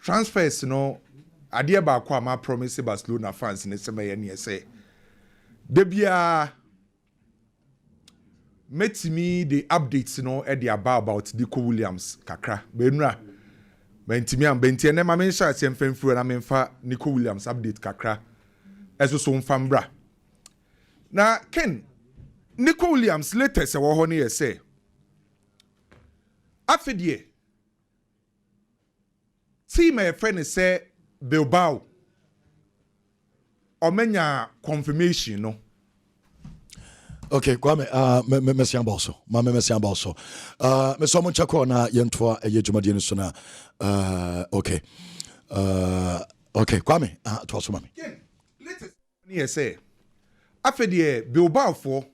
transfers no adeɛ baako a ma promise Barcelona fans ne sɛ mɛyɛ ne sɛ de bia metimi the updates no e dey about Nico Williams kakra benura mentimi am bentie ne ma men sha asem fanfuro na menfa Nico Williams update kakra eso so mfambra na Ken Nico Williams latest e wo ho ne ye say afedie team e friend say Bilbao omenya confirmation no. Okay, Kwame, Messian Bosso, Mama Messian Bosso. Mesomon Chakona, Yentua, a Yejumadian Suna. Okay. Okay, Kwame, to us, Mammy. Latest near say, after the Bilbao for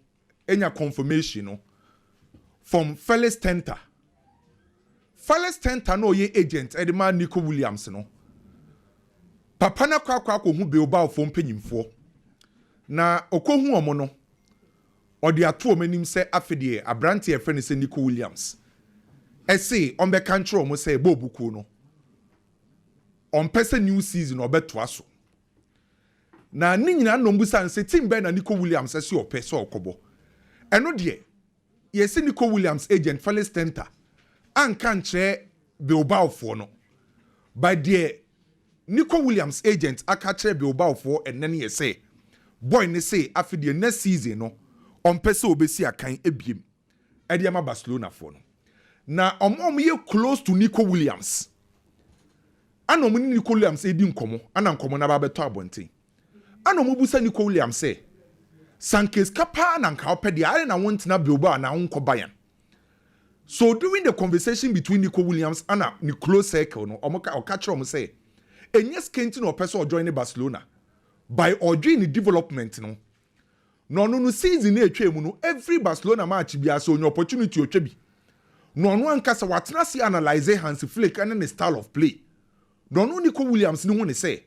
any confirmation from Felix Tenta. Felix Tenta no ye agent, Edman Nico Williams no. Papana kwa who Bilbao for penny for. Na okohu omono. Or the atu menim say afedie abranti e friend say Nico Williams. Say on be control mo say bobuku no. On person new season obeto aso. Na ni nyina no mbusa say team be na Nico Williams say o pese okobo. Eno de ye say Nico Williams agent Felix Tenta an kan kire Bilbao for no. By the Nico Williams agent aka kire Bilbao for enen ye say boy ne say afedie next season no on pese obesi akan ebiem ediama Barcelona for no na omom ye close to Nico Williams anom ni Nico Williams edi nkomo ana nkomo na ba beto abonten anom busa Nico Williams say Sankes kapa na nka opede are na wontina Bilbao na wonko bayan. So during the conversation between Nico Williams and the close circle no catch omo say enye skenti no person join Barcelona by ordering the development no season etwa mu no every Barcelona match bia so any opportunity otwa bi no ankasa watena si analyze Hansi Flick and the style of play no Nico Williams ni ho ne say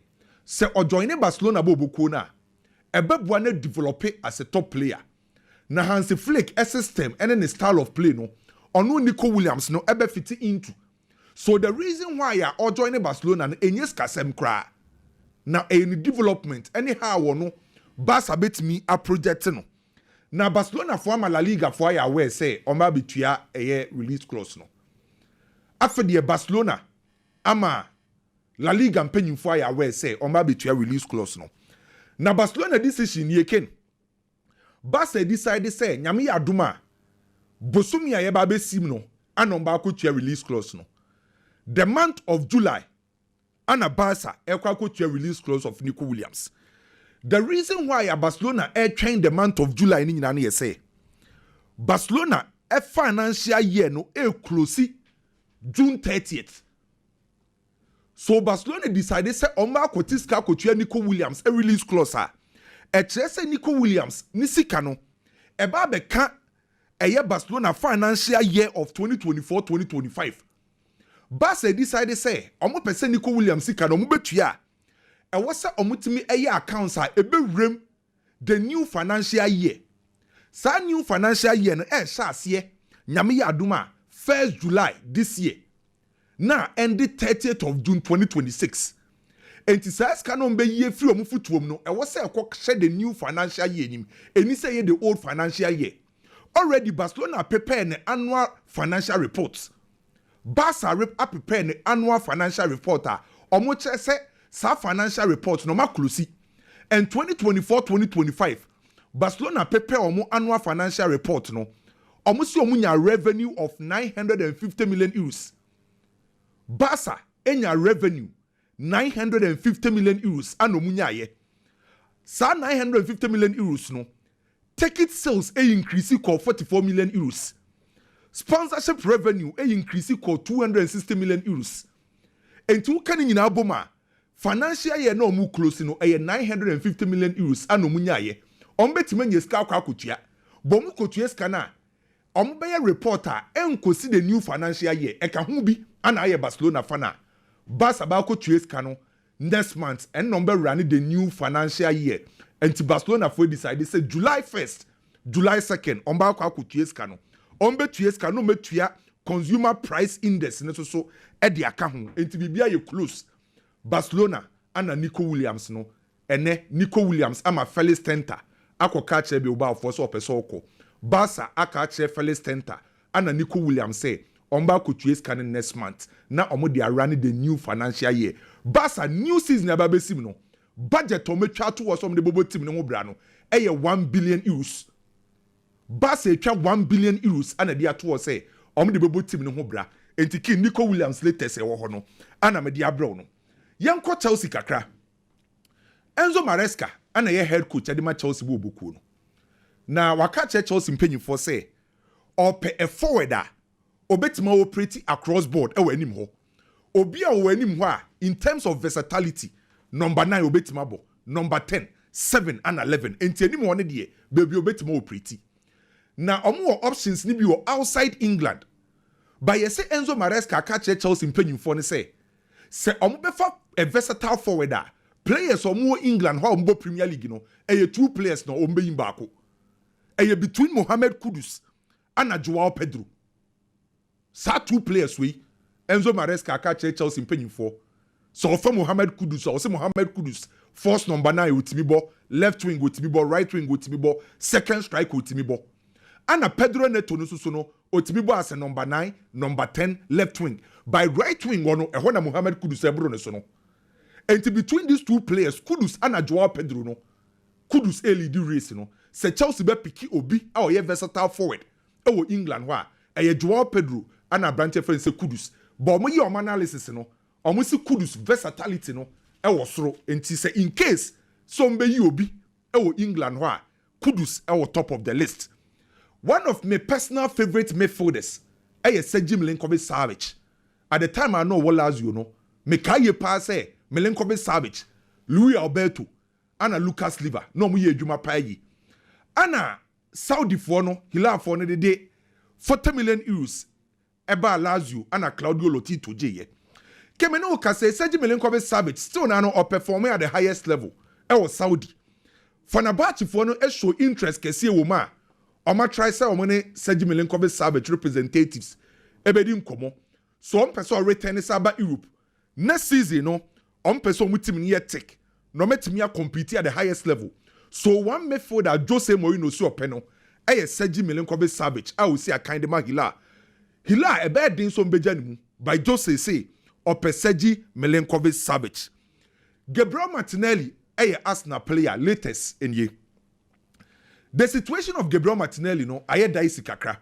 join Barcelona bobuko na ebebua na develop as a top player na Hansi Flick system and the style of play no ono Nico Williams no ebe fit into. So the reason why ya or join Barcelona na enyes kasem kra na any development anyhow no Barca bet me a project no. Na Barcelona for La Liga for ya we say on ba betua a release clause no. After the Barcelona ama La Liga penny for ya we say on ba betua release clause no. Na Barcelona decision ye ken. Barca decide say nyame ya aduma bosumi ya ba besim no anon ba ko release clause no. The month of July ana Barca ekwa ko release clause of Nico Williams. The reason why Barcelona trained the month of July ni nyina na say Barcelona financial year no close June 30th. So Barcelona decided say omba kotiska kotua Nico Williams release clause a say Nico Williams ni sika no eba beka Barcelona financial year of 2024-2025. Barca decided say omo pese Nico Williams sika no mo betua and what's a omutimi accounts are ebe the new financial year. Sa new financial year no shasiye nyame ya aduma 1st July this year. Now end the 30th of June 2026. Enti sa ska no mbe ye free omufutuom no e what's a share the new financial year nim. Eni say the old financial year. Already Barcelona prepare the annual financial reports. Barca prepare the annual financial report. Omo say sa financial report no maklusi. And 2024-2025 Barcelona prepare omo annual financial report no. Omo si omo nya revenue of 950 million euros. Barca enya revenue 950 million euros ano munya ye. Sa 950 million euros no. Ticket sales increase ko 44 million euros. Sponsorship revenue increase ko 260 million euros. And to kan nyina boma financial year no mu close no 950 million euros ano munya ye. Ombetime nye ska kwa kotua. Bomu kotua ska na ombeye reporter enkosi the new financial year. Eka hu bi ana aye Barcelona fana. Barca ba kotua ska no next month and number run the new financial year. And Barcelona for decide say July 1st, July 2nd, omba kwa kotua ska no. Ombe tua ska no metua consumer price index so e de aka ho. Enti bibia ye close Barcelona ana Nico Williams no ene Nico Williams ama Felix Tenter akoka kire Bilbao for so opeso oko Barca aka kire Felix Tenter ana Nico Williams say omba kotue scanning next month na omo dey run the new financial year Barca new season ababesim no budget ometwa to was some the bobo team no ho bra no 1 billion euros Barca etwa 1 billion euros ana dey ato say omo the bobo team no ho bra entiki Nico Williams latest e wo ho no ana me dey abro no yanko Chelsea kakra Enzo Maresca ana ye head coach adima Chelsea bo boku no na waka Chelsea mpanyimfo say ope a forwarder obetima operate across board ewa anim ho obi a wo anim ho a in terms of versatility number 9 obetima bo number 10 7 and 11 enti anim ho ne de baby obetima operate na omo options ni bi wo outside England by say Enzo Maresca ka Chelsea mpanyimfo ne say omo befa a versatile forwarder players omo England ho omo Premier League no 2 players no omo yin baako between Mohamed Kudus and Joao Pedro. Sa 2 players we Enzo Maresca ka Chelsea mpanyimfo. So for Mohamed Kudus, or say Mohamed Kudus, first number 9 utimibo, left wing utimibo, right wing utimibo, second strike utimibo. And Pedro Neto no so no utimibo as a number 9, number 10, left wing. By right wing ono ehona Mohamed Kudus ebro ne so no. And between these 2 players, Kudus and Joao Pedro no. Kudus lead race no. Se Chelsea be piki obi a o ye versatile forward. Ewo England wa eye Joao Pedro ana branche friend se Kudus but omo ye omo analysis no omo se Kudus versatility no ewo soro enti se in case some be yi obi ewo England wa Kudus ewo top of the list. One of my personal favorite midfielders eye Sergio Milinkovic-Savic. At the time I know what Lazio no me kaye pa say Milinkovic-Savic, Luis Alberto ana Lucas Leiva no mo ye adwuma pa yi ana Saudi for no Hilal for no de 40 million euros eba Lazio ana Claudio Lotito je Kemeno ka say Sergio Milinkovic-Savic still na no performing at the highest level was Saudi Fenerbahce for no show interest kese wo ma o ma try say o ne Sergio Milinkovic-Savic representatives ebedi nkomo so on person return saba Europe next season no on person mutim ne yetek no metimi a compete at the highest level. So one midfielder Jose Mourinho so openo Sergio Milinkovic-Savic I will see a kind of Hilal a bad din so mbejanimu by Jose say ope Sergio Milinkovic-Savic. Gabriel Martinelli Arsenal player latest in ye. The situation of Gabriel Martinelli no aye daisi kakra.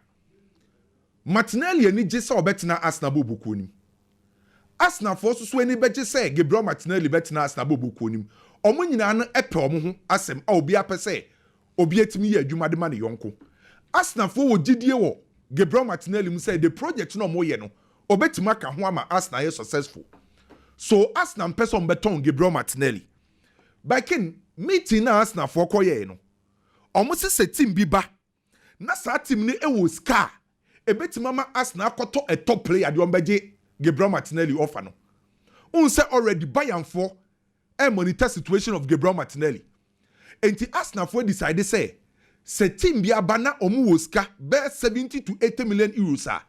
Martinelli ni jesa obetina Arsenal bobuku nim. Arsenal for so any beje say Gabriel Martinelli betina Arsenal bobuku nim. Omo nyina no epe omo ho asem a obi apese obi etimi ye adwuma de ma ne yonko Arsenal fo wo gidie wo Gabriel Martinelli mu say the project no mo ye no obetima ka ho ama Arsenal ye successful so Arsenal person beton Gabriel Martinelli back in meeting na Arsenal fo koye no omo se team bi ba na sa team ne ewo ska ebetima ma Arsenal akoto a top player de ombeje Gabriel Martinelli offer no unse already Bayern for a monitor situation of Gabriel Martinelli. Enti Arsenal for decide say team bi abana omu woska be 70 to 80 million euros a.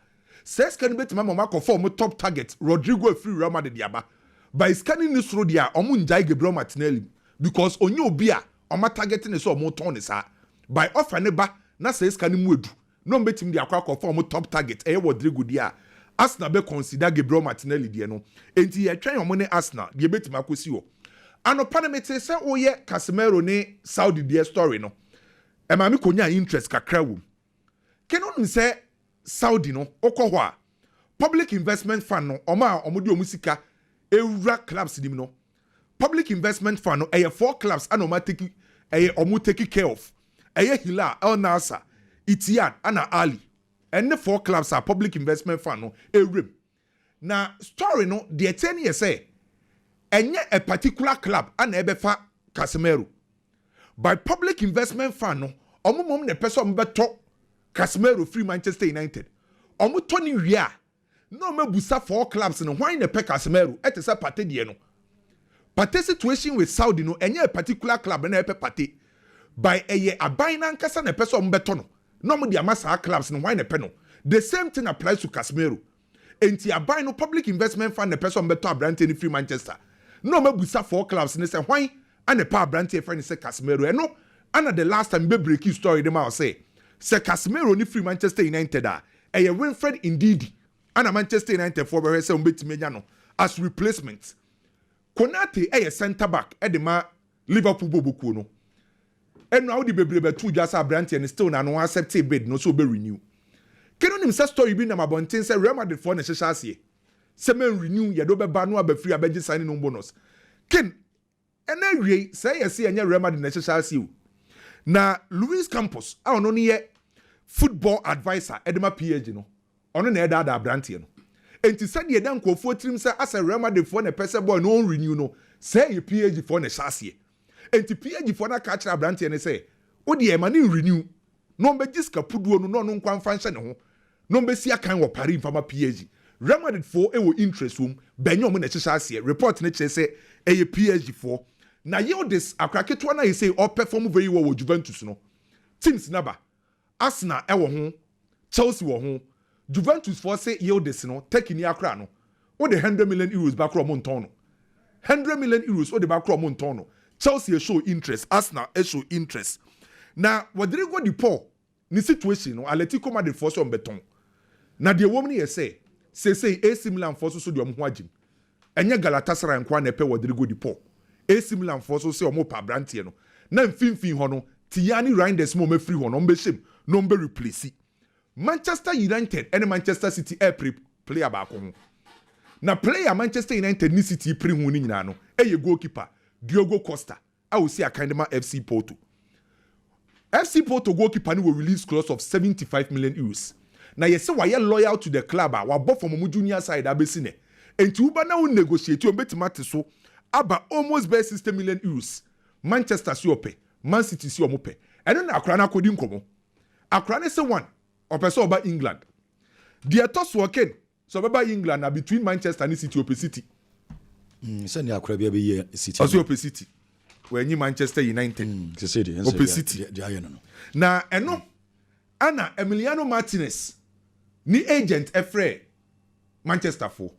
Says can bet mama conform top target Rodrygo free Real Madrid diaba. By scanning this road dia omu njai Gabriel Martinelli because onye obi a oma targeting is omo ton is by offer ne ba na says can mu edu. No betim dia kwa conform top target Rodrygo dia. Arsenal be consider Gabriel Martinelli dia no. Enti ye twen omo ne Arsenal dia betim akosi ho. Ano panamete se oye Casemiro ne Saudi dia story no. E ma mi konya interest kakra wom. Kenon se Saudi no okwo a public investment fund no oma omudi omusika ewura clubs dim no. Public investment fund no 4 clubs anoma take omu take care of. Hilal, El Nassr, Etihad ana Ali. And 4 clubs are public investment fund no ewrem. Na story no de 10 years say enye a particular club ana ebefa Casemiro by public investment fund no omomom ne person beto Casemiro free Manchester United omo toni wia no mebusa 4 clubs no why ne pe Casemiro etese pate de no pate situation with Saudi no enye a particular club na epe pate by eye aban na nkasa ne person beto no mo de amasa clubs no why ne pe no the same thing applies to Casemiro enti aban no public investment fund ne person beto abrante ni free Manchester no mabusa 4 clubs ne say why and the pa brantie friend say Casemiro no and the last time be break story dem I say Casemiro ni free Manchester United Winfred indeed and Manchester United for be say umbetime nya no as replacement Konate center back e de ma Liverpool boboku no enu awdi bebrebe tu jasa brantie ne still na no accept bid no so be renew kenu nim say story bi na mabonten say Real Madrid for na hyehyɛ ase say men renew ye do be ba no aba free abegi sign no bonus ken ena wie say yes ye Real Madrid na hyehyɛ ase o na Luis Campos a ono ne ye football advisor edema PhD no ono na eda da brantie no enti say de dan kofo trim say as Real Madrid for na pese boy no renew no say ye PhD for na hyehyɛ ase enti PhD for na catch brantie ne say o de e ma ne renew no be giska puduo no no nkwan fanhye ne ho no be sia kan wo Paris fama PhD Real Madrid for e wo interest wom benyo mo na hyehyɛ ase report ne kire say e ye PhD for na Yildiz akraketo na say or perform very well with Juventus no teams naba Arsenal e wo ho Chelsea wo ho Juventus for say Yildiz no take ni akra no o de 100 million euros back from Monton no 100 million euros o de back from Monton no Chelsea show interest Arsenal show interest na Rodrygo di Paul ni situation no Atletico Madrid for so beton na de woman ye say AC Milan for so de ho agim enye Galatasaray nkwa na pe Rodrygo di Paul AC Milan for so say omo pa brantie no na mfimfin ho no Tiani Reinders mo me free ho no mbe shem no mbe replace Manchester United and Manchester City player back ho na player Manchester United ni City pre hu ni nyina no eye goalkeeper Diogo Costa a wo see akandema FC Porto goalkeeper ni will release clause of 75 million euros na yese why loyal to the club wa bo from mu junior side abesi ne enti uba na wo negotiate o betima te so aba almost by 60 million euros Manchester si ope Man City si omope eno na akra na kodi nkomo akra ne se one opese oba England the toss working so oba England na between Manchester and City ope City se ni akra bia be ye City oso ope City when you Manchester United se City ope City na eno ana Emiliano Martinez ni agent efre Manchester for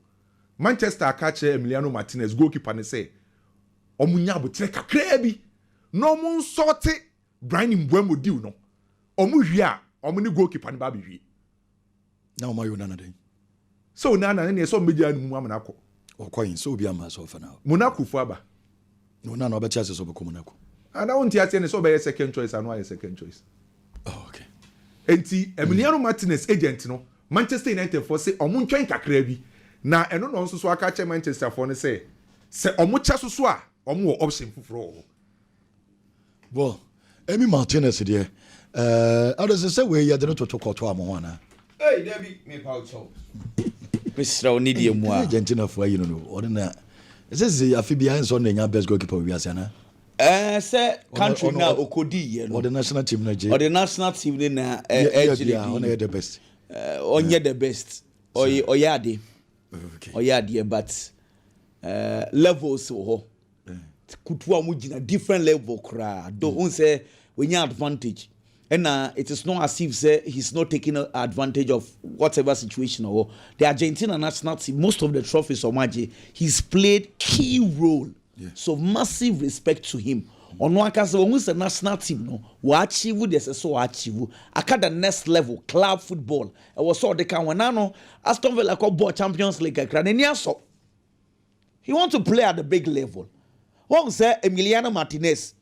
Manchester catch Emiliano Martinez goalkeeper ne say omunya abotre kakra bi no mun sorte Brian Mbeumo deal no omu hwie a omu ni goalkeeper ne ba be hwie na omo Onana den so Onana ne so media nu mu amana ko okoyin so obi ama so fa na Monaco fu aba Onana obetia se so be Monaco ana wonti ase ne so be second choice anu aye second choice okay enti Emiliano Martinez agent no Manchester United for say omu ntwen kakra bi na eno no nso so aka che Manchester for ne say se omu cha so a omu wo option fufuro well Emi Martinez there others say we ya de no to koto am ho na hey Debbie me pa cho Mr. Onidi mu a Argentina for you know ordinary this is afi bia nso na nya best goalkeeper we ase na say country na okodi ye no or the national team na je or the national team na on the best onye the best oyade okay oyade but levels ho kutu amugina different level kra do un say we nya advantage and it is not as if say he's not taking advantage of whatever situation or the Argentina national team most of the trophies Omaje he's played key role so massive respect to him on one case when we say national team no we achieve this so achieve aka the next level club football e was so they can when no Aston Villa go ball Champions League akra so he want to play at the big level one say Emiliano Martinez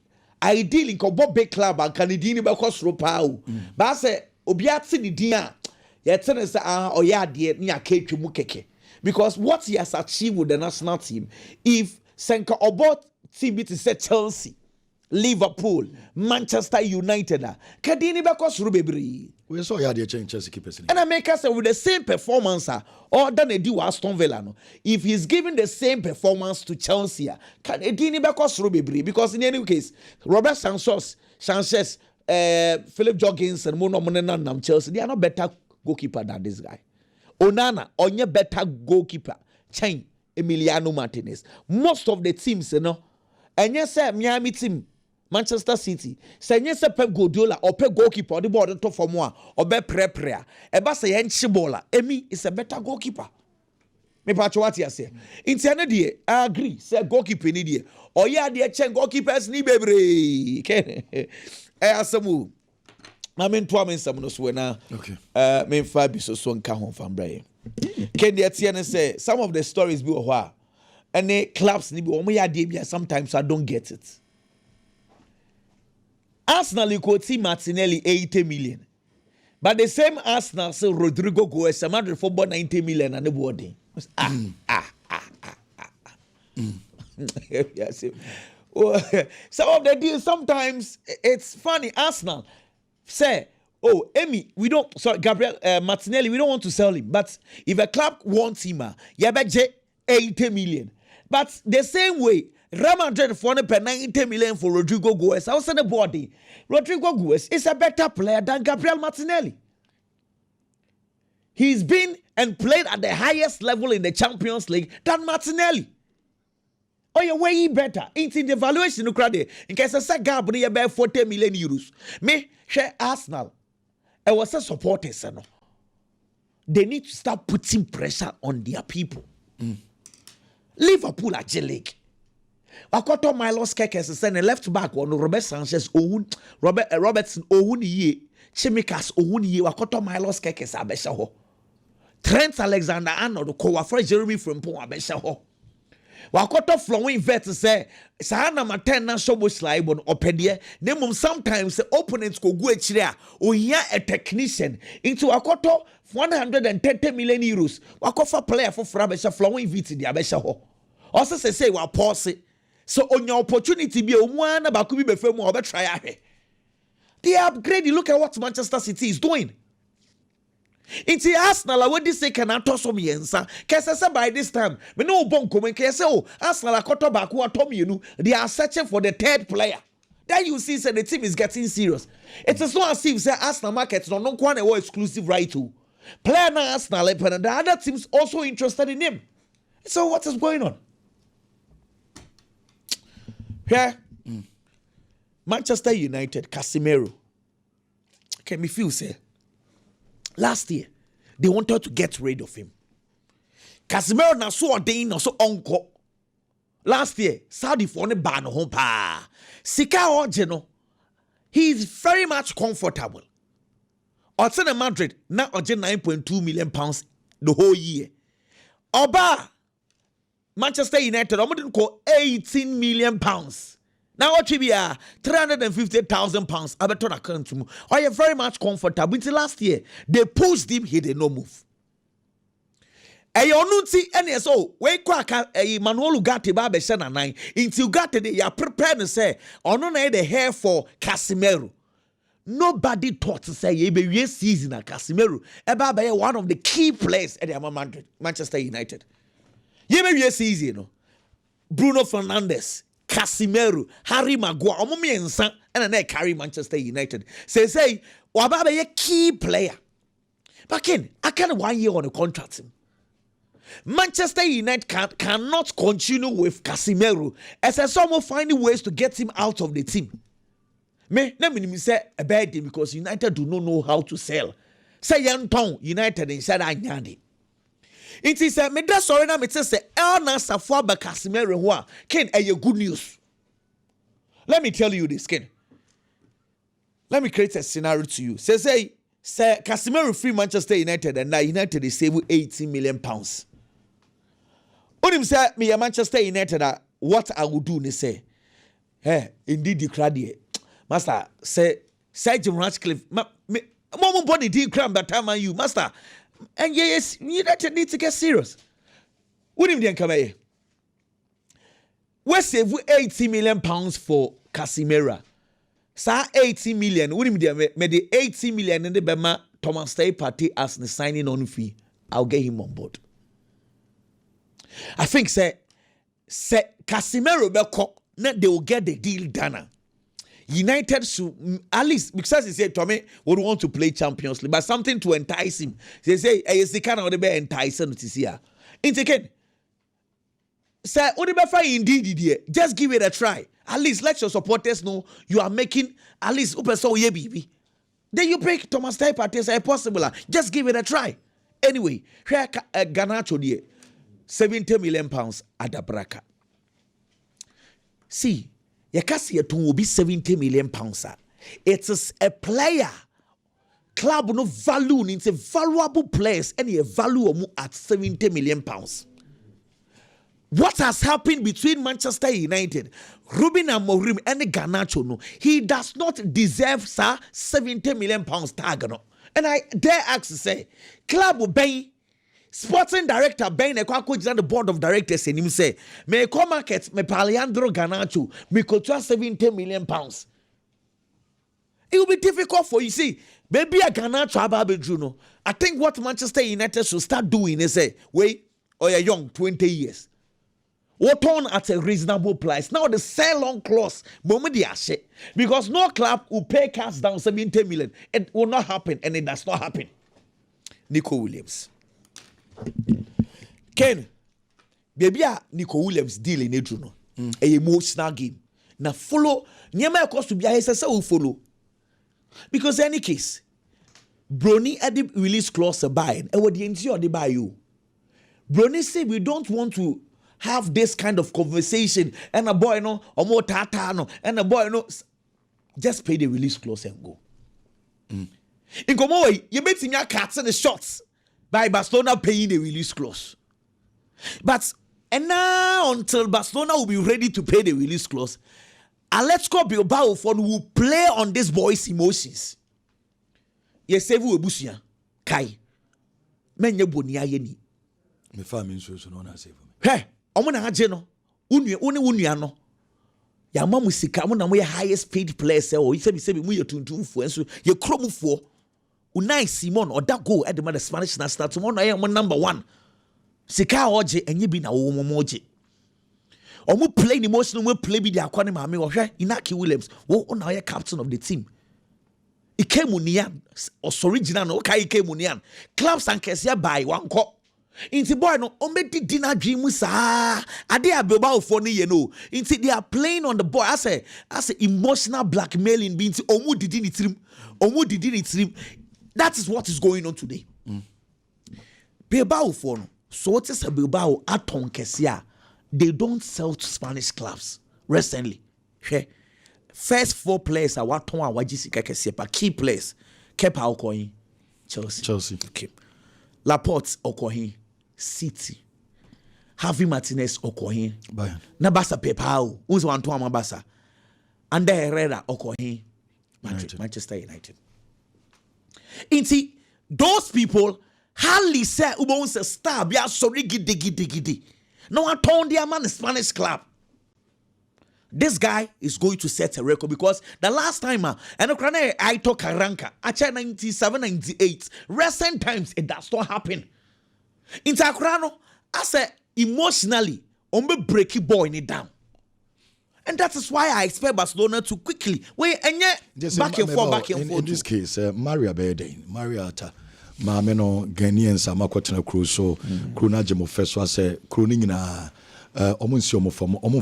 ideally go big club and Canadian be ko soro pa o ba say obi ati ni din a ye tene say oya de ni aketwe mu keke because what he has achieved with the national team if Senka Obot team to say Chelsea Liverpool Manchester United kadini be ko soro bebre we saw ya de change Chelsea keepers and I make us say with the same performance or than a do Aston Villa no if he's giving the same performance to Chelsea can edini be ko soro bebre because in any case Robert Sanchez Philip Joggins and Mono Nam Chelsea they are not better goalkeeper than this guy Onana onye better goalkeeper chain Emiliano Martinez most of the teams you know and yes Miami team Manchester City say yes Pep Guardiola or Pep goalkeeper the ball to for more or be prayer e ba say enchi bola Emi is a better goalkeeper Me patch what you say. In Tennessee, I agree. Say goalkeeper ni die. Or yeah, the chen goalkeepers ni bebre. Okay. Asamu. Na men to amen some no so na. Okay. Men fa bi so nka ho fam bra. Ken the tie say some of the stories be ho and the clubs ni bi omo ya de bi sometimes I don't get it. Arsenal could see Martinelli 80 million. But the same Arsenal say Rodrygo go as a Madrid for 90 million and the body. Yes. Some of the deals sometimes it's funny. Arsenal say, oh, Emi, we don't, sorry, Gabriel Martinelli, we don't want to sell him. But if a club wants him, you bet 80 million. But the same way, Real Madrid for 90 million for Rodrygo Goes. I was on the body. Rodrygo Goes is a better player than Gabriel Martinelli. He's been and played at the highest level in the Champions League than Martinelli. Oh, you're way better. It's in the valuation, in case I say Gabriel, you bear 40 million euros. Me, share Arsenal. I was a supporter, no. They need to start putting pressure on their people. Liverpool at J-League. Wakoto Milos Kekes send a left back on Robert Sanchez Robertson ye Chimicas ye Wakoto Milos Kekes abesha ho. Trent Alexander-Arnold ko wafre Jeremy Frimpong abesha ho. Wakoto flowing vet say Sahana Maten na shobo slide on opedie nemum sometimes the opponents go go ekyire a ohia a technician into Wakoto 130 million euros wakofa player for abesha flowing vet di abesha ho. Also say wa pause. So on your opportunity be one about could be before more try. They upgrade. Look at what Manchester City is doing. Into Arsenal, I would say can toss me answer. Cause by this time, we know Bonko when say, oh, Arsenal are cut back who are Tommy, you know, they are searching for the third player. Then you see, say the team is getting serious. It is not as if say Arsenal markets no one exclusive right to player na Arsenal, and the other teams also interested in him. So what is going on? Here, Manchester United, Casemiro. Can me feel say last year they wanted to get rid of him. Casemiro na so ordained na so uncle. Last year, Saudi for ne ban home pa. Sika Ojeno, he is very much comfortable. Outside Madrid, now Oje 9.2 million pounds the whole year. Oba. Manchester United, I didn't call 18 million pounds. Now what we are 350,000 pounds. I better account to me. I am very much comfortable. Until last year, they pushed him, he did no move. A yonunti NSO, we kwaka a Manuel Ugarte Babe Shana 9. Until Ugarte, they are prepared to say, Onana the hair for Casemiro. Nobody thought to say, ye season at Casemiro. Eba one of the key players at the Manchester United. You may be easy, no. Bruno Fernandes, Casemiro, Harry Maguire, Omomi and San, and then carry Manchester United. Say, Wababa a key player. But Ken, I can't 1 year on a contract. Manchester United cannot continue with Casemiro as a someone finding ways to get him out of the team. Let me say a bad thing because United do not know how to sell. Say young town United inside Anyadi. It is a medra sorry na me say Elna Safwa ba Casemiro ho a Ken good news. Let me tell you this, Ken. Let me create a scenario to you. Say Casemiro free Manchester United and now United is save 18 million pounds. Onim say me a Manchester United what I would do ne say. Hey, indeed the crowd here. Master say Jim Ratcliffe mom body did cram that time on you, master. And yes, United need to get serious. Wouldn't even come here. We save 80 million pounds for Casemiro. Sa 80 million. Wouldn't even made the 80 million in the Bema Thomas Stay Party as the signing on fee. I'll get him on board. I think say Casemiro they will get the deal done. United should at least because he said Tommy would want to play Champions League, but something to entice him. They say it's the kind of the be enticing to see here. Again, say indeed, just give it a try. At least let your supporters know you are making at least baby. Then you break Thomas type at say possible. Just give it a try. Anyway, here Ganacho die. 70 million pounds at the bracket. See, Yakasi will be 70 million pounds. It is a player. Club no value, it's a valuable players, and a value at 70 million pounds. What has happened between Manchester United, Ruben Amorim, and Garnacho? No, he does not deserve 70 million pounds tag. No. And I dare ask to say, club will pay. Sporting director Ben Ekwako on the board of directors and him say, me come market me Paliandro Garnacho me could 70 million pounds. It will be difficult for you. See, maybe a Garnacho Ababe Juno. I think what Manchester United should start doing is say, wait, or you're young, 20 years. What on at a reasonable price. Now the sell on clause, because no club will pay cash down 70 million. It will not happen, and it does not happen. Nico Williams. Ken, baby, Nico Williams deal in it, a emotional game. Now follow. Nyama cost to be a will follow. Because any case, Brony had the release clause buying, and what the ensure they buy you. Brony said we don't want to have this kind of conversation, and a boy no, or more tata no, and a boy no, just pay the release clause and go. In Gomoy, you bet in your cats and the shots by Barcelona paying the release clause. But and now until Barcelona will be ready to pay the release clause, Atletico Bilbao will play on this boy's emotions. Yes, Evu Ebusia, Kai, Menye Bonia Yeni. Me family so no na save me. Hey, omuna haje no. Unu no. Ya mamu sika mo na mo highest paid players o ife bi se bi mu ye tuntumfo enso ye kromufo. Unai Simon or that goal at the Spanish national team on I am number 1. Sika oje enye bi na wo moje. Omo play the emotional we play bi dia kwani maame wo hwe Inaki Williams wo na ye captain of the team. Ike Munian original no kai Ike Munian. Clubs and Kesia by one ko. Inti boy no omedi dinner dream sa ade abeba ofo ne ye no. Inti they are playing on the boy as a emotional blackmailing bi inti omu didi ni trim. That is what is going on today. Bilbao for no. So what is a Bilbao aton Kesia? They don't sell to Spanish clubs recently. Okay. First 4 players are what ton wajisika Kesia, but key players kept Okohin, Chelsea. Okay. Laporte Okohin, City. Javi Martinez Okohin, Bayern. Nabasa Pepao, who's one to Amabasa. And Herrera Okohin, Manchester United. Inti those people hardly say ubonse star bia sorry gidi. No one told their man Spanish club. This guy is going to set a record because the last time and I talk Karanka at 97, 98 recent times it does not happen. In Takrano, I said emotionally ombe breaky boy in it down. And that is why I expect Barcelona to quickly wait and yet back and forth. In this case, Maria Beden, Maria Ta, Mameno, Ghanaians, Amakwatana Cruz, so Kruna Jemo first was a crooning na Omunsiomo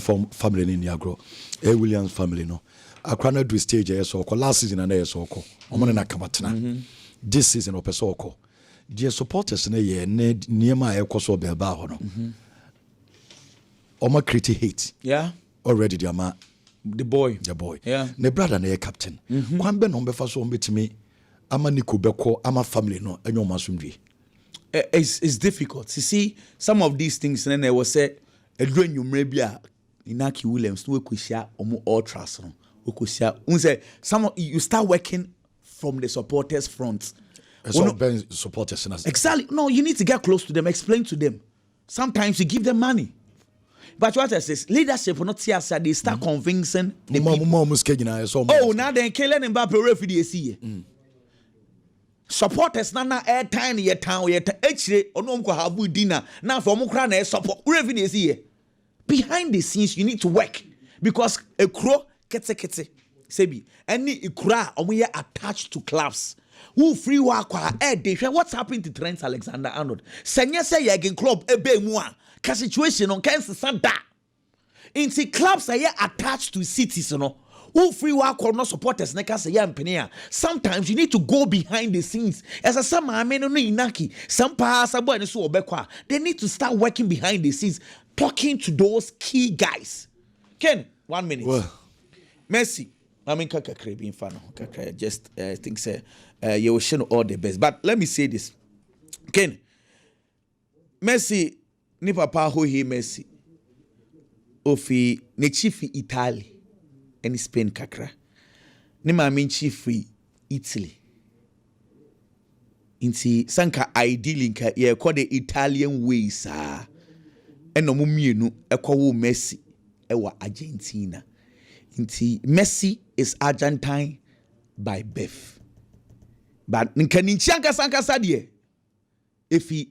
from family in Yagro, Williams family. No, I can't do stage so last season and a soko, Omonana Kamatana. This season of Pesoko. Dear supporters in a year, near my Ecoso Belbao. Oma Criti hate. Yeah. Already the boy. Yeah. Ne brother na captain. Kwambe no mbefa so mbetimi ama Nico beko ama family no enyo masumdwe. It's difficult. You see some of these things and then there was say edru enwumre bia Inaki Williams no wekosia omo ultras no. Wekosia unse some you start working from the supporters front. So Ben supporters na. Exactly. No, you need to get close to them, explain to them. Sometimes you give them money. But what I say, leadership will not see us. They start convincing the people. Oh, now then, Kylian Mbappe refugee see. Supporters na airtime ye town ye actually onomko have dinner now for mukra na support refugee see. Behind the scenes, you need to work because a crow kete sebi any ikura omuye attached to clubs. Who free work what's happening to Trent Alexander-Arnold? Senya say again club ebe mua. Situation on Kansas Santa. In the clubs are attached to cities, you know. Who free work or not supporters neka say yampenia. Sometimes you need to go behind the scenes. As a some I mean no inaki, some pass abo and so obekwa. They need to start working behind the scenes, talking to those key guys. Ken, 1 minute. Well, Messi. I mean kaka being fan. Kaka just think say you will show all the best. But let me say this. Ken, Messi ni papa ho he Messi. Ofi ne chief Italy. Any Spain kakra. Ne maame chief Italy. Inti sanka ideally nka ye call the Italian ways ah. Eno mo mienu ekwo Messi ewa Argentina. Inti Messi is Argentine by birth. But nka ninchianka sanka sadie efi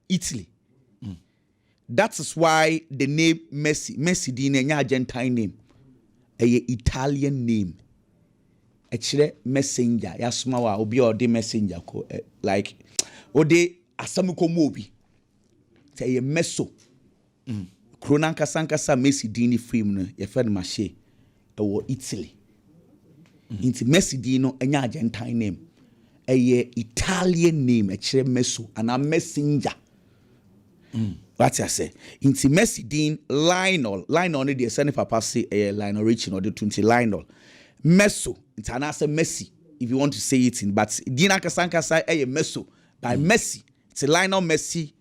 Italy. That is why the name Messi di na Argentine name. A Italian name. Actually, messenger. Yasmawa obi or the messenger ko like ode asamuko mobi. Say a meso. Kronanka sankasa Messi dini film no ye friend mache ewo Italy. Inti Messi dino enya Argentine name. A Italian name actually meso and a messenger. What I say? Inti Messi din Lionel ne the send papa say Lionel Richie or the 20 Lionel. Meso it's an answer Messi if you want to say it in, but Dina Kasanka say Meso by Messi. It's a Lionel Messi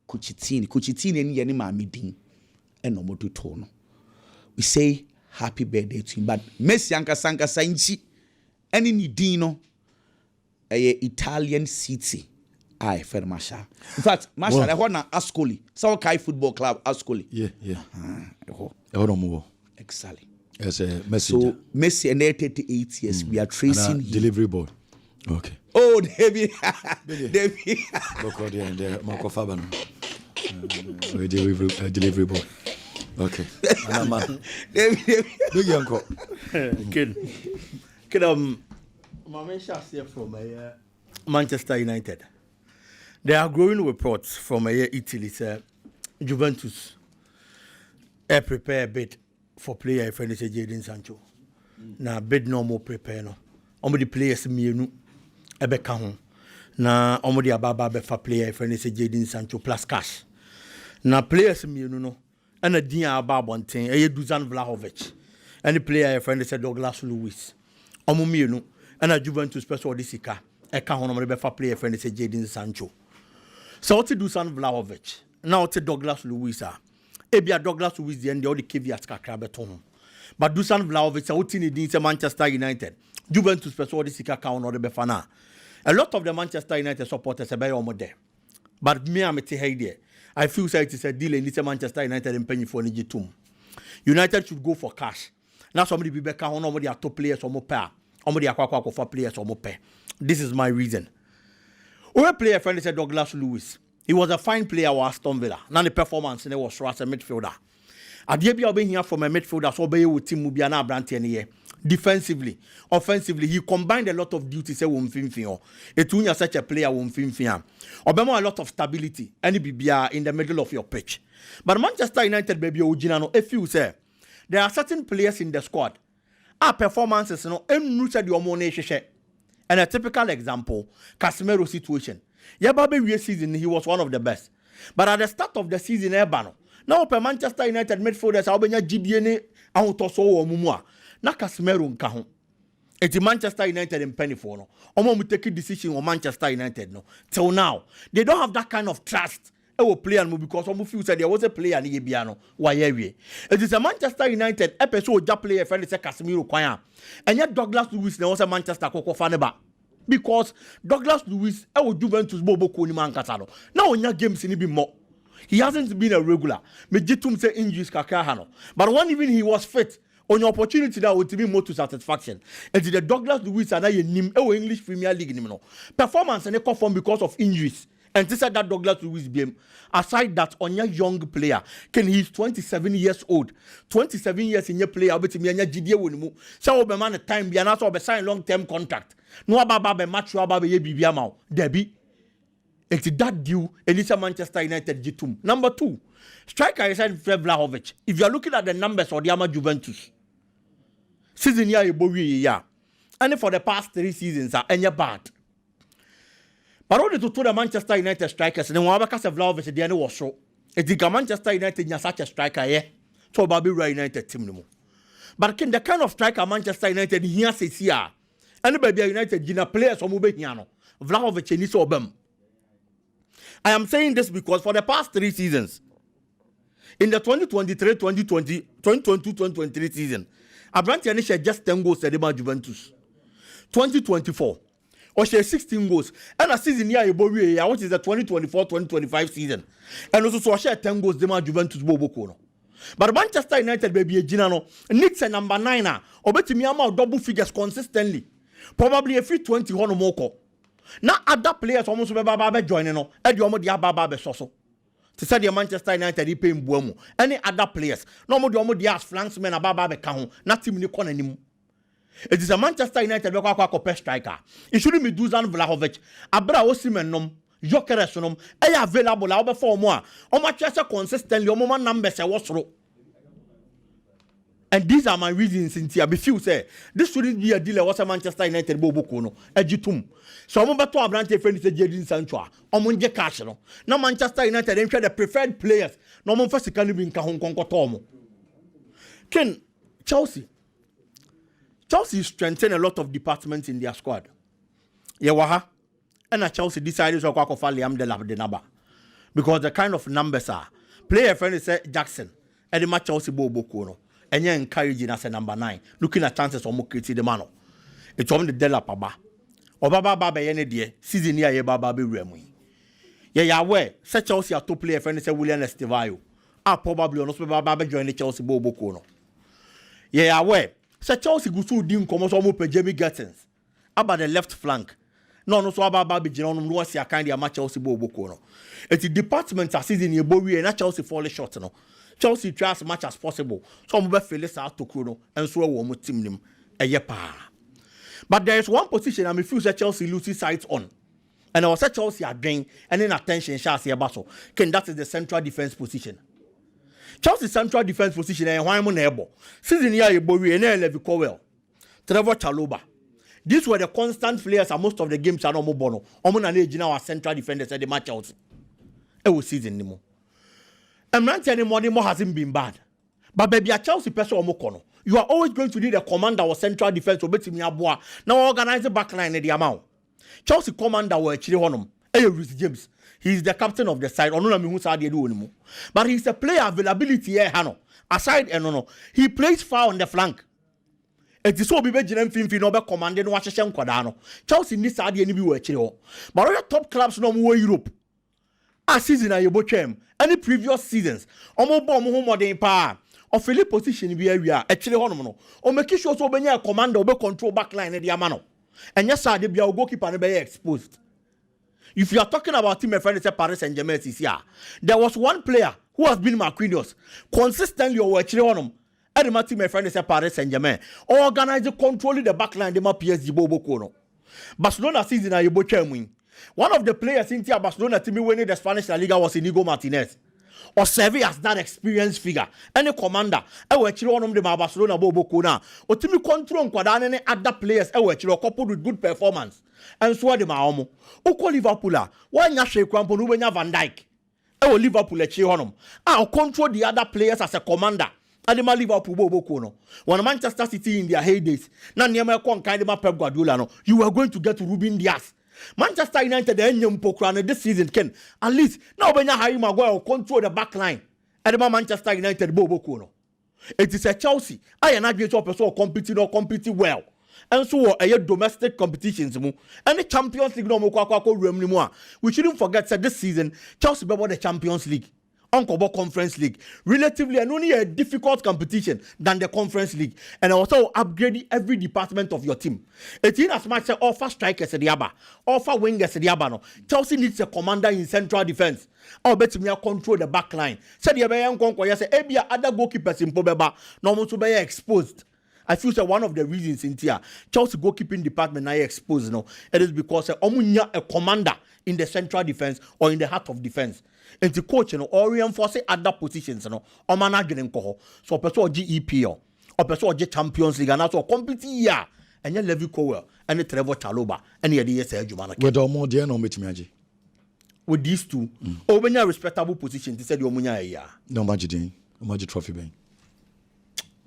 Cucitini and yani mami din and no more to tono. We say happy birthday to him, but Messi Anka Sanka Sainchi any Nidino a Italian city. Aye, fair Masha. In fact, Masha, I want to Ascoli. So Kai Football Club, Ascoli. Yeah. Exactly. As a messenger. So Messi and 38 years, we are tracing him. Delivery boy. Okay. Oh, David. David. Marco Fabian. Delivery boy. Okay. David. Big uncle. Kid, my man here from Manchester United. There are growing reports from Italy, Juventus prepare a bid for player friend Jadon Sancho. Now bid no more prepare no. Omo the players mienu ebeka ho. Na omo the ababa be for player friend Jadon Sancho plus cash. Na players mienu no. Ana din aba bonten Dusan Vlahovic. Any player friend Douglas Luiz. Omo mienu ana Juventus special disika. Eka ho no be for player friend Jadon Sancho. So what to Dusan Vlahovic? Now to Douglas Luiz. Ebia Douglas Luiz the end all the caveats kakra beton. But Dusan Vlahovic what in the Manchester United. Juventus person this account or the befana. A lot of the Manchester United supporters are very almost there. But me I'm there. I feel like it's a deal in this Manchester United and penny for Nigitum. United should go for cash. Now somebody be back on nobody are top players or more pair. Somebody are quite for players or more pair. This is my reason. Our player friend said Douglas Luiz. He was a fine player with Aston Villa. Now the performance and he was as a midfielder. Adiebi being here from a midfielder, so be with team Mubiana Brandt here. Defensively, offensively, he combined a lot of duties. Etunya such a player Obama a lot of stability. Any BBR in the middle of your pitch. But Manchester United baby Ojinano, if you say there are certain players in the squad. Our performances, and a typical example, Casemiro situation. Yababe season, he was one of the best. But at the start of the season, now per Manchester United midfielders, Albania GDN, Autoso or Mumua. Na Casemiro nkaho. It's Manchester United in penny for no. Omo take a decision on Manchester United no. Till now, they don't have that kind of trust. Player because omo feel said there was a player ni Biano. Why It is a Manchester United episode ja player friend say Casemiro kwanya. And yet Douglas Luiz was a Manchester Koko faneba. Because Douglas Luiz Juventus bobo ko ni man kasa no. Na onya games ni bi mo. He hasn't been a regular. Me jitum say injuries kakra ha no. But when even he was fit, on your opportunity that would be more to satisfaction. And the Douglas Luiz and I nim English Premier League no. Performance and they conform because of injuries. And this is that Douglas Luiz game. Aside that, on your young player, he's 27 years old. 27 years in your player, but me and your GDA wonimu. So be man time be another be sign long-term contract. No ababa be match ababa ye bibia ma. Debi. It's that deal. Elisa Manchester United G2. Number 2, striker is Vlahovic. If you are looking at the numbers of the Ama Juventus, season here you and for the past 3 seasons are any bad. But only to the Manchester United strikers and one because of Vlahovic the end was so. It's the Manchester United is such a striker here. So Bobby United team no more. But the kind of striker Manchester United here says here. And baby United gina players from Ubeniano. Vlahovic and Niso. I am saying this because for the past 3 seasons, in the 2022-2023 season, Abrantiani shared just 10 goals at the Juventus. 2024, or share 16 goals. And a season here, which is the 2024-2025 season. And also share 10 goals, the Juventus Bobo. But Manchester United, baby, Ginano, needs a number 9, or bet me amount double figures consistently. Probably a free 20 or more. Now, other players almost be joining, and you almost have Baba Soso. To say the Manchester United, he paying Buomo. Any other players, no more the almost the flanksmen about Baba Kahun, not him in the anymore. It is a Manchester United striker. It shouldn't be Dusan Vlahovic, Abra Osimenom, Jokeresonum, available out before more. How much consistently, moment numbers was through. And these are my reasons in here. Before say this shouldn't be a deal. Was a Manchester United Bobokono, Ejitum. So I'm about to have a friend said Jadin Sancho. Omunje cash no. Now Manchester United them the preferred players. No more first can be in Kahon Konkotomo. Ken Chelsea strengthened a lot of departments in their squad. Yawaha. And Chelsea decided to go for Liam Delap because the kind of numbers are. Player friend said Jackson. And the match Chelsea Bobokono. And you're encouraging us at number 9, looking at chances of Mokiti the Mano. It's on the Delapaba. Or Baba any dear, season near Baba Remy. Yeah, aware, such Chelsea are top player friend said William Estevayo. Are probably on Baba join the Chelsea Bobo Kono. Yeah, aware, such Chelsea go through Dim Comos or Jamie Gattens. About the left flank. No, so Baba General was a kind of match Chelsea Bobo Kono. It's the department are season near Bowie and Chelsea falling short. No. Chelsea try as much as possible. Some will feel out to Kuno and so we team them a yepa. But there is one position I feel that Chelsea loses sight on. And I was at Chelsea are drained and then attention shall see a battle. That is the central defense position. Chelsea's central defense position and why Monebo. Season year Bowie and Levi Cowell. Trevor Chalobah. These were the constant players and most of the games are no more bono. Omona Legina our central defenders at the match Chelsea. It was season anymore. And not anymore hasn't been bad. But baby, a Chelsea person omokono. You are always going to need a commander or central defense or betting Yabua. Now organize the backline at the amount. Chelsea commander were actually honum. Rhys James. He is the captain of the side. But he's a player availability here, Hano. Aside and he plays far on the flank. It is so be Benjamin Finfi no be commanding Washington Quadano. Chelsea needs to add any be actually. But other top clubs no more Europe. A season I bochem any previous seasons. Omo bomb modern power. Or Philip position be area actually honomo. Or make sure so be a commander be control backline at the amano. And yes, sir, the goalkeeper be exposed. If you are talking about team friend Paris Saint-Germain this year, there was one player who has been Marquinhos consistently or actually honom. And the team friend Paris Saint-Germain organize controlling the backline the PSG Bobo Kono. Barcelona season I bochem win. One of the players in Barcelona team winning the Spanish La Liga was Inigo Martinez. Or Sevilla has that experienced figure. Any commander, I will actually one of them Barcelona Bobo Kona. Or team control Quadan any other players, I will actually coupled with good performance. And so the Maomo. Oko Liverpool, why not shake Crampon Uwenya Van Dijk? I will Liverpool at Chihonum. I'll control the other players as a commander. Adema Liverpool Bobo Kono. When Manchester City in their heydays, Nanyama Kon Kaidema Pep Guardiola, you are going to get Ruben Diaz. Manchester United this season can at least now when Harry Maguire control the back line. And Manchester United Bobo Kono. It is a Chelsea. I am not going to competing well. And so domestic competitions and the Champions League no more. We shouldn't forget that this season Chelsea won the Champions League. Uncle Conference League, relatively and only a difficult competition than the Conference League, and also upgrading every department of your team. It's in as much as offer strikers at the Abba, offer wingers at the Abano. Chelsea needs a commander in central defense. I'll bet me control the back line. Said the Abayan Conquer, yes, Abia other goalkeepers in Pobeba, normal to be exposed. I feel that one of the reasons in here, Chelsea goalkeeping department now exposed. It is because a commander in the central defense or in the heart of defense. And the coach, or reinforcing other positions, or managing alcohol. So, person GEPL person or Champions League and also compete here and then Levi Cowell and the Trevor Chalobah and the idea say Jumana with all more dear no meet with these two when you respectable position they said Yomunya ya no magic trophy bang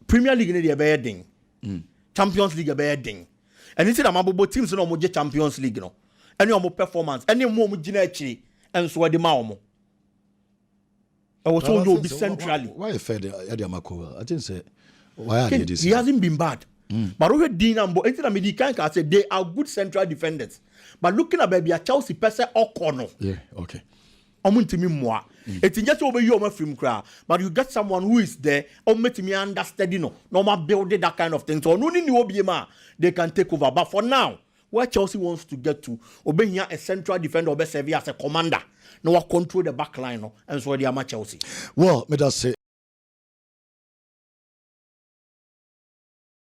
Premier League in the bedding Champions League bedding and instead of my teams no more Champions League no any more performance any more mujina and so the maumo I was told to be centrally why fed Eddie Amako I didn't say why he hasn't been bad but over Dinambo instead of me can say they are good central defenders but looking at baby a Chelsea person or corner yeah okay omuntimi moa it's just over you film crowd but you get someone who is there omuntimi understand no normal build that kind of thing so no ni obiema they can take over but for now where Chelsea wants to get to obey a central defender or serve as a commander no control the back line no and so they are Chelsea well me that say